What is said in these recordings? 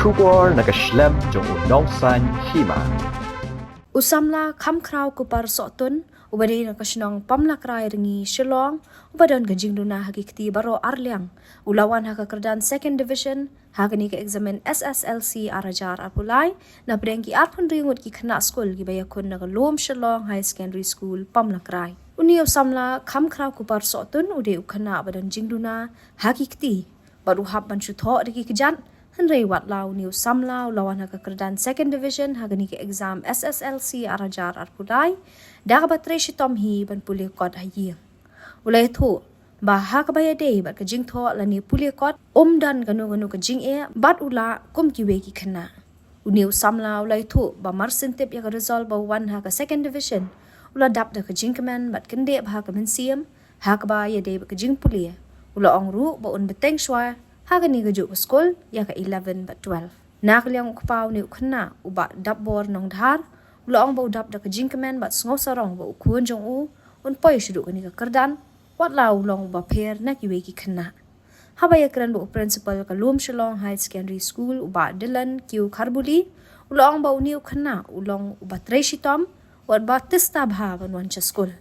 Schubor na kaslem jong unongsan hima. Usamla kamkraw kupar sotun ubadi na kasinong pamlakray ringi Shillong ubadon gajing duna hagikti baro Arliang ulawan hakakerdan second division hagani ka examen SSLC arajar apulay na brengki arpun ringut ki khana school gibayakun na kalom Shillong High Secondary School pamlakray uni usamla kamkraw kupar sotun ude ukhana abadon jingduna hagikti baru hab manchutho riki kejan Henry Watlau New Samlau lawan hakakerdan second division hagani ke exam SSLC arajar arpulai daga batre shitom hi ban puli kot hayi ulai thu ba hakabaya dei bat kajing tho lani puli kot dan ganu kajing e bat ula kum kiwe ki khana New Samlau ulai thu ba marsintip ya result ba one haka second division ula dap da kajing kemen bat kende ba haka mensiam hakabaya dei ba kajing puli ula ongru ba un beteng shwa Hagani gajuk school ya ka 11 but 12. Nakliang ukpaw ni ukna uba dabbor nong dhar ula ong ba udap da kajing kemen bat sngo sarong ba ukun jong u un poi shudu kani ka kerdan wat lau long ba pher na kiwe ki khna. Habaya kran ba principal ka Lom Shillong High Secondary School uba Dylan Q Kharbuli ula ong ba uni ukna ulong uba treshitom wat ba tista bha ban wan cha school.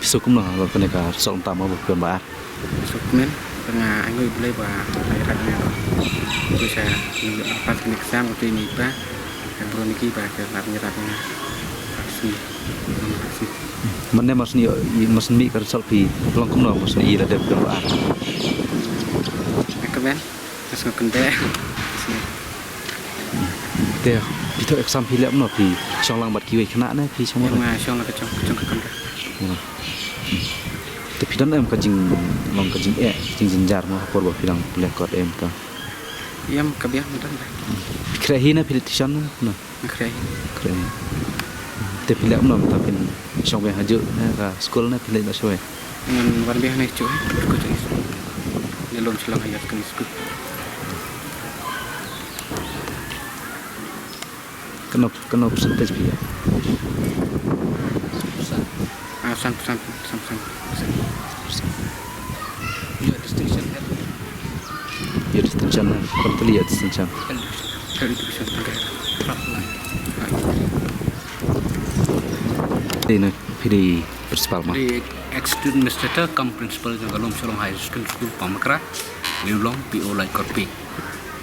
Besok kumlah kalau peneka soal utama bukan bar. Besok men tengah angin boleh bah airnya itu saya pas kena exam waktu ini bah yang baru niki bah ke ratnya aksi. Mana masni mi kerja pi pulang kumlah masni ira ada bukan bar. Kemen masuk kende. Teh itu exam pilih apa pi soal lambat kiwe kena nih pi semua. Soal lambat kecong kende. Tapi dan em kajing long kajing kajing jenjar mah por bah bilang pelekot em ta. Yam kabiah mudah. Krehi na pilitisan na. Krehi. Tapi pilih am tapi song be haju na ka school na pilih ba soe. Ngan war biah na cuy ko cuy. Ni Lom Shillong High Secondary School. Kenapa percentage dia? Sam. Ya distinction kalau lihat distinction. Ini pilih principal mah. Di ex-student administrator kam principal juga Lom Shillong High School Pamakra, Wilong PO Lai Korpi.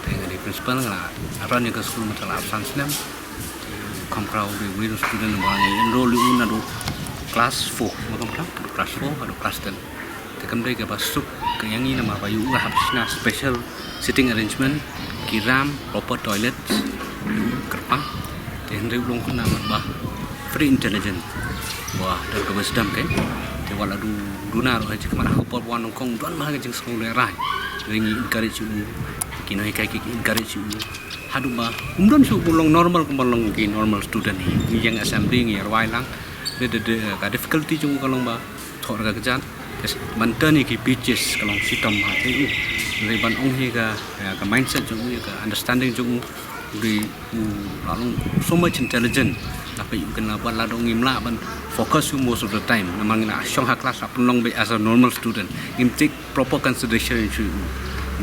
Dengan di principal ngala, aran yang ke school masalah absen senam. Kam krau di wiru student bang enroll di una do class 4, macam class 4 atau class 10. te kamdai ka basuk ke yang ini nama bayu habisna special sitting arrangement kiram proper toilet kerpang te hendai ulung kuna bah free intelligent wah dar ka wisdom kan te wala du duna ro haji kemana ko por wan kong don ma jing sekolah rai ringi encourage you kinoi kai ki encourage you hadu ba umdon su bulong normal kumbalong ki normal student ni yang assembly ngi arwai lang de ka difficulty chung kalong ba thor ka jan banten ki pitches kalong sitam ha te ri ban ong hi ka mindset chung ka understanding chung ri lalong so much intelligent tapi you kena buat ladong ngimla ban focus you most of the time namang na syong ha class apulong be as a normal student him take proper consideration into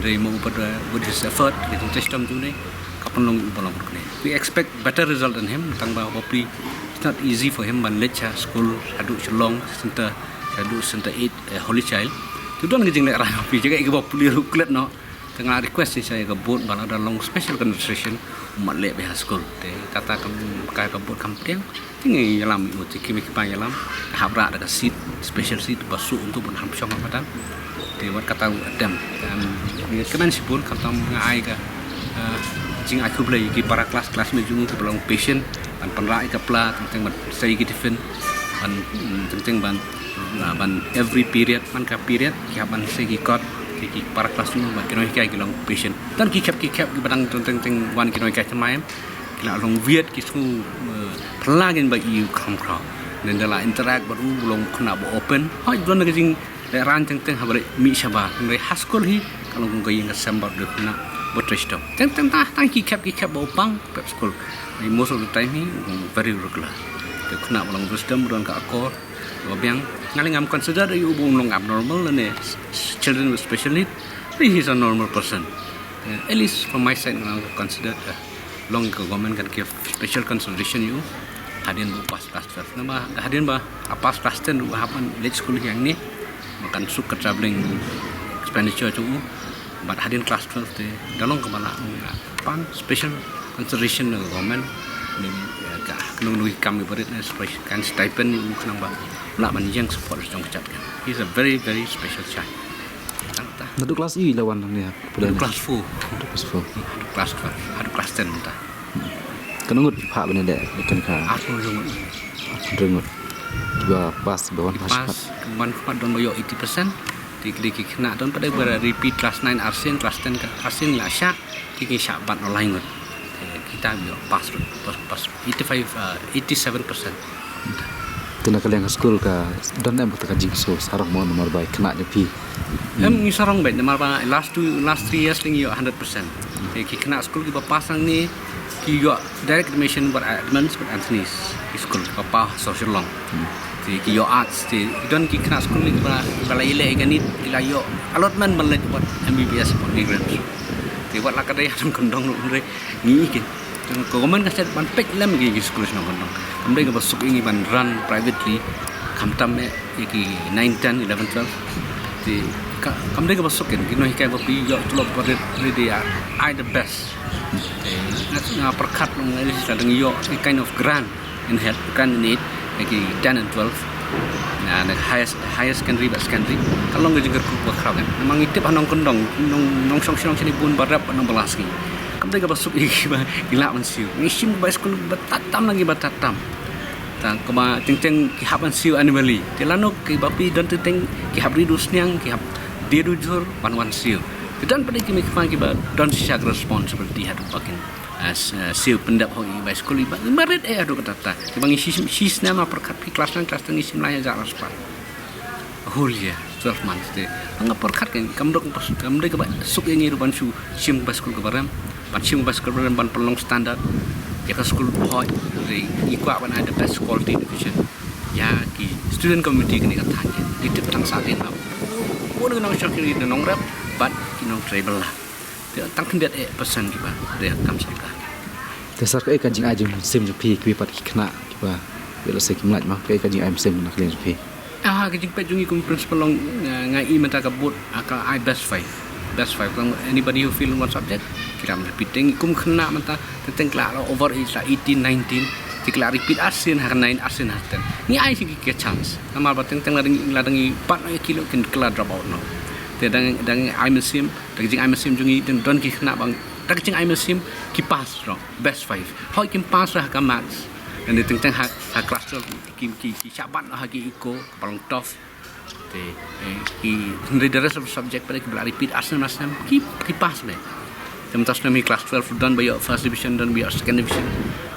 dari mau pada with his effort itu system tu ni kapulong bolong ni we expect better result than him tang ba hopefully it's not easy for him ban lecha school hadu chelong center 8 holy child tu don ngejing lek rai pi jaga ke bopuli ruklet no tengah request saya ke board bala ada long special concentration umat lek be school te kata kai ke board kampiang tinggi yalam itu kimi kipai yalam habra ada seat special seat basu untuk pun ham syong padan te wat kata adam dan kemen sipun kata ngai ka jing aku play ki para kelas me jungu ke belong patient dan penrai ke pla tentang saya ki defend ban tentang ban every period man ka period ki ban segi kot ki para kelas ni ban kinoi kai long patient dan ki kap ki badang tentang wan kinoi kai tamai kila long viet ki su pelagin ba you come crowd dan dalam interact baru long kena open hoi don ke jing le ran tentang habare mi shaba dari high school hi kalau ngai yang sambar de kena betrest tentang tang ki kap opang prep school most of the time hi very regular de kena long wisdom don ka akor biang ngaling am consider you long abnormal and children with special need he is a normal person at least from my side I consider long government can give special consideration you hadian bu pas class 12 nama hadian ba pas class 10 du hapan late school yang ni makan suka traveling expenditure tu but hadian class 12 te dalong kemana pan special consideration government ni ka nung kami berit special kan stipend ni kenang ba nak manjang support jong kecap kan he's a very very special child tanta Nadu kelas I lawan ni bulan class 4 kelas 4 class 12 ada class 10 ta kenungut pak benda dek kan ka aku rungut rengut juga pas bawan pas man kuat don boyo 80% diklik kena don pada ber repeat class 9 arsin class 10 ke arsin la syak kiki syak bat online ngut kita bio pas 87% tena kalian ke school ka dan em ka jing so sarong mo nomor baik kena nyepi em ni sarong bet nomor ba last 3 years ling yo 100% ki kena school ki pasang ni ki yo direct admission buat admins buat Anthony's school papa social long ki yo arts ti don ki kena school ni bala ile ganit ila yo allotment ballet buat MBBS buat migrant ti buat la kadai adam kondong re ni ki government ka set ban pek lem ki school no kondong kamdai ka basuk ingi ban run privately kamtam me ki 9 10 11 12 ti kamdai ka basuk ki no hikai bapi yo tulop pada dia I the best na perkat long ini sedang yo kind of grant in head grant in it ki 10 and 12 nah the highest secondary but secondary kalau nggak jengker ku crowd kan memang itip anong kondong nong song sini pun barap anong belas ki kamdai ka basuk gila mensiu ngisim ba school batatam lagi batatam tang kema ting ki haban siu annually telano ki bapi don ting ki habri dusnyang ki hab dia dujur panwan siu dan pada kimi ki ba don share responsibility hadu pakin as siu pendap ho ba school ba marit adu kata bang isi nama perkat pi kelas isim laya jarak sepan whole year 12 months te anga perkat kan kamdai ka ba suk ini ruban su sim ba school ka baram ban sim ba school ban pelong standar ya ka school hoi ri ikwa ban ada best quality education ya ki student community kini ka tanya ditip tang satin ba bo nang syakiri nang rap but kinong tribal lah dia tang kendet pesan ki ba dia kam saka dasar ka kan jing ajung sim ju pi ki pat ki kena ki ba bela se kimlat ma ka jing am sim nak len pi ke jing pe jungi kum principal long ngai mata ka bot aka I best 5 anybody who feel one subject kiram repeating kum kena mata tentang kala over is 18 19 tikla repeat arsin har 9 arsin haten ni ai sih ke chance nama bateng teng ladang pat kilo kin kela drop out no te dang ai mesim dang jing ai mesim jungi den don ki kena bang dang jing ai mesim ki pass ro best 5 hoi kim pass rah ka max dan di teng ha kelas ki saban ha ki iko paling tough te ki the rest of subject pada ki repeat asam ki pass le teman-teman kami kelas 12 dan by first division dan by second division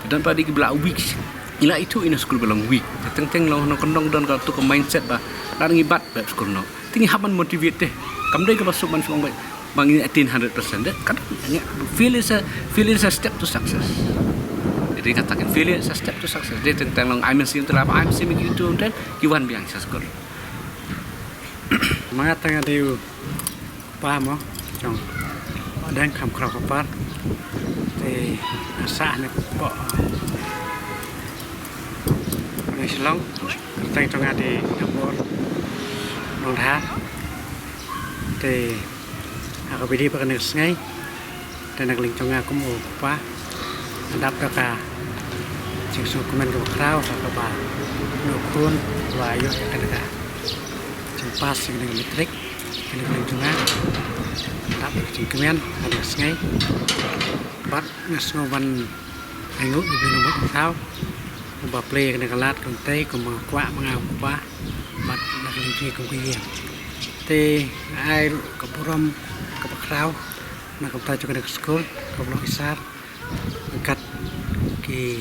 dan pada ki bela weeks ila itu in school belong week teng lo no kondong dan ka tu ke mindset ba dan ngibat bab school no tingi haban motivate deh kamdai ke masuk man song bang ini 100% deh kan feel is a step to success jadi katakan feel is a step to success dia tentang long I'm seeing terapa I'm seeing gitu dan kiwan biang sa school mga tanga diu pa mo trong đang kham khao pat thì xã này bỏ người Long tay trong ngày thì nhập môn nông tháp thì học đi bắt được ngayแต่นักเรียนtrong ngày cũng ổn quá đáp ra cả chính số của mình cũng khao và các bạn nộp khuôn và yêu cái này cả trong pass những cái metric cáiนักเรียนtrong ngày đáp được chính của mình là được ngay bắt ngắt số văn anh ngút đi bên nông tháp bà play cái này cái lát còn tây còn mà quạ mà ngào quá mặt là cái gì cũng cái gì thì ai có program có bác rau là công ty cho cái được school có loại sát cắt cái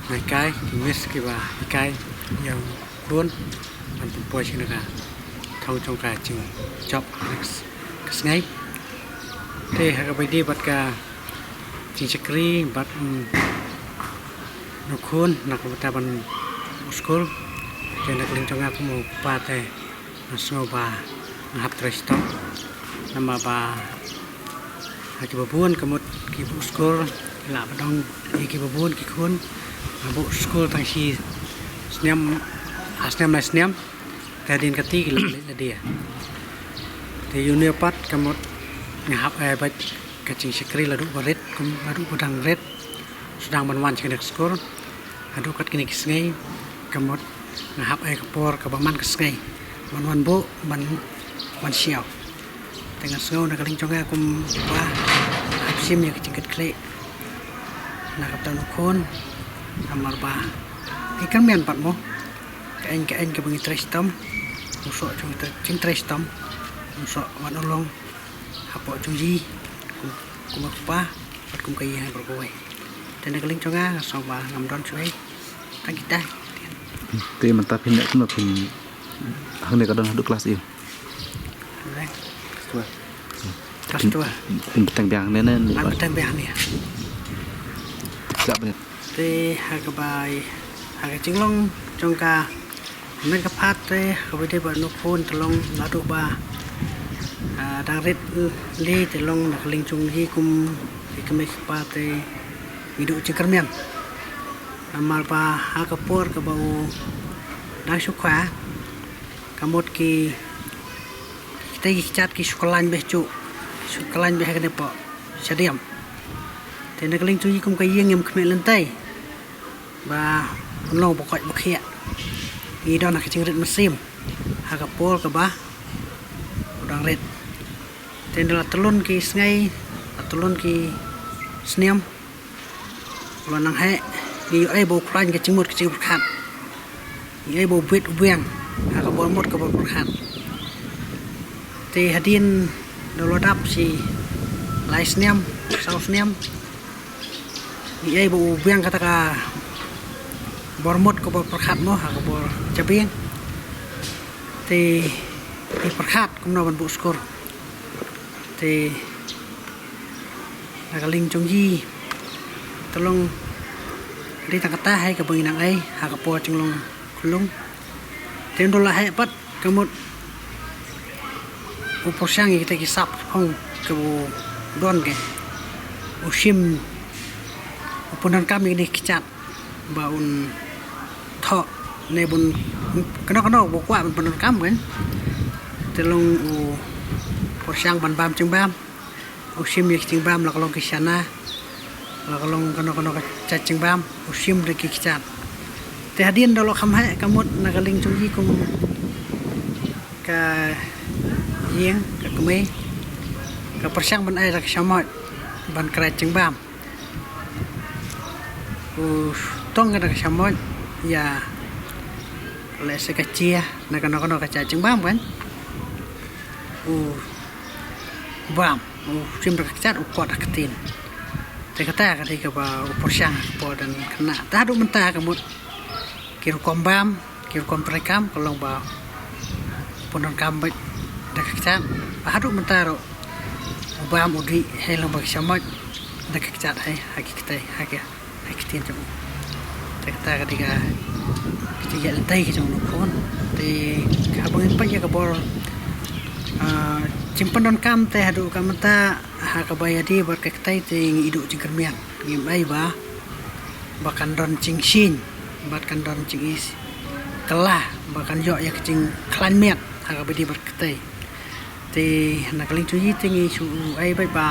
này cái miss cái bà cái nhiều luôn mình cũng quay trên cả thông trong cả chừng chọc cái ngay thì hai cái đi bắt cả chừng chakri bắtนักคุณนักวิทยาบันสกูลเจนักเรียนจงอาคุมปาเตนักสงบานับเทรสต์nama ba haki babun kamut ki bu skul la badong ki babun ki kun bu skul tang si snem la snem kadin kati ki la dia te junior pat kamut ngahap ba kacing sekri la du baret kum adu badang red sedang banwan cek skul adu kat kini kisngai kamut ngahap kapor kabaman kisngai banwan bu ban siau tengah snow nak kaling conga kum ba hapsim ya kecingkat kle nak kapta nukun amar ba ikan mian pat mo kain ke bengi trestom usok cung trestom usok wan olong hapo cung kum pa pat kum kai hai berkoi dan nak kaling conga so ba ngam don chuai tak kita te mantap pindah tu nak pin hang ne kadang haduk kelas il kelas 2 pin petang biang nene an petang biang ni sak benet te hagabai haga jinglong jongka men ka phat te ka de ba no phone tlong la do ba dang ret li te long nak ling chung hi kum ki me pa te hidu cekermian amal pa haga por ka bau dang sukha kamot ki kita cat ki sekolah becu sekolah beh kene po stadium tene keling cuy kum kayeng yang kemel lantai ba long pokok bakhia i don nak cingrit mesim haga pol ka ba udang red tene la telun ki sngai telun ki snem la nang he ni ai bo kran ke cingmut ke cingmut khat ni ai bo wet ubiang haga bo mot ka bo khat thì hadin đầu đáp si lại snem sau snem ni ai bu biang kata ka bormot ko bor perkhat mo ha ko bor chabiang thì perkhat kum no ban bu skor thì nagaling chong yi tolong di takata hai ka bangin ang ai ha ka po chinglong kulung tem do la hai pat kamut uposang kita kisap hong ke don ke usim upunan kami ni kicat baun tho ne bun kena bokwa upunan kam kan telung uposang ban bam ceng bam usim ni ceng bam la kalong kisana la kalong kena ceng bam usim de kicat te hadin dolo khamhe kamut nagaling chung yi kum ka yeng ka kme ka persang ban ai rak shamot ban kra ching bam tong ka shamot ya le se ka chia na ka no ka cha ching bam kan bam chim rak chat ko dak tin te kata ka di ka ba persang po dan kena ta du menta kamut kir kom bam kir kom prekam kolong ba ponon kam baik dak chat hadu mentaro bam udi helong bak shamot dak chat hai hakikate hakitin jam te kata ka di ka kitiya lentai ke jong kon te ka bangin pa ya ka bor simpan don kam te hadu kam ta ha ka bayadi bar ka tai te idu jingkermian ngim ai ba bakan don cing sin bakan don cing is kelah bakan yo ya cing klan miat ha ka bayadi bar ka tai te nakaling cuyi te ngi su ai bai ba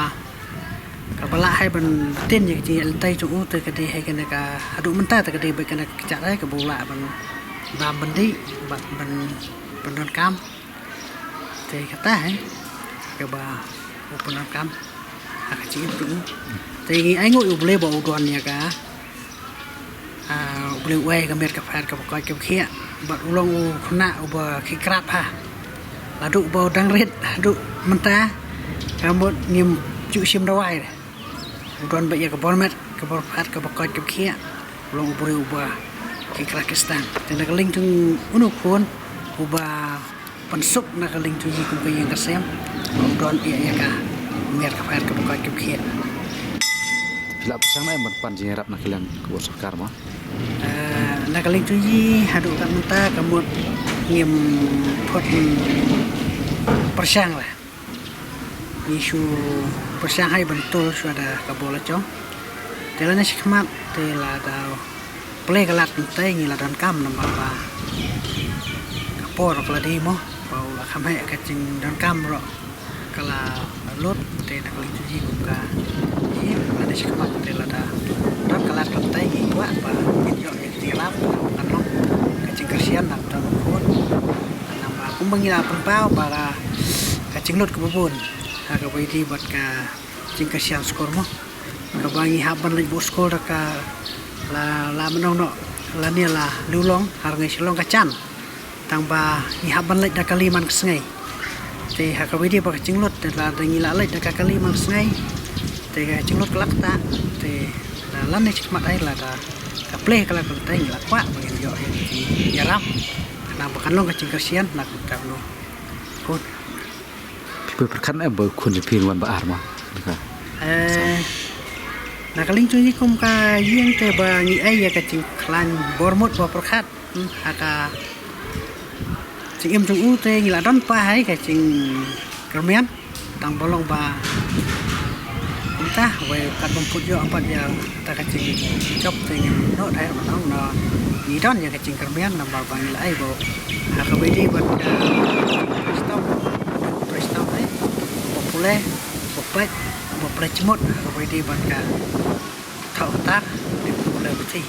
ka bala hai ban tin ya cing tai chu te ka di hai ka ka hadu menta te ka di bai ka ka ai ka bola ban bam bandi ban don kam te kata hai ke ba upunan kam ak cip tu te ngi ai ngoi ble bo udon ya ka ble we ka mer ka phar ka ko ke khia bat ulong u khna u ba khi krap ha la du bo dang ret du menta ka mot ngim chu sim da wai udon ba ya ka bor met ka bor phar ka ko ke khia ulong bre u ba khi krakistan te na ling tung unu khon u ba pensuk nak kaling cuci kumpai yang kesem don iya ka mer ka far ka ko ke khia Bila pasang na ban pan jing rap na kilan ko sarkar mo. Nak kaling cuci hadu kan menta kamut ngim pot persang lah isu persang hai bentul sudah kabola chong telana sikmat tela dau play kalat pentai ngila dan kam nambah ba kapor keladi mo bau la khamhe ka ching dan kam ro kala lot te nak li cuci buka ni ada sikmat te la da dan kalat pentai ni wa ba yo ni tilap kan no ka ching kasian nak dan kon nambah kumbangila penpau ba ka ching lot ke bubun ha ka bai di bat ka ching kasian skor mo ka bangi haban le bos skor ka la menong no la ni la lulong har ngai silong ka chan tang ba ni haban lek da kaliman kesngai te ha ka wedi ba cinglot te la da ngila lek da kaliman kesngai te ga cinglot kelak ta te la lan ni cikmat ai la da ka play kala ka tai ngila kwa ba yo ya ram na ba kan long ka cing kasian na ka no ko Berkat ba kun jepin wan ba arma. Nah kaling cuci kum ka yeng te ba ngi ai ya ka cing klan bormot ba perkat aka cing em chung u te ngi la don pa hai ka cing kermian tang bolong ba entah we kat bomput yo empat ya ta ka cing chop te ngi no dai ma nong no ni don ya ka cing kermian nambal ba ngi la ai bo aka be di ba stop ai popule popet một plei chmot aka be di ba ka thau tak di popule beti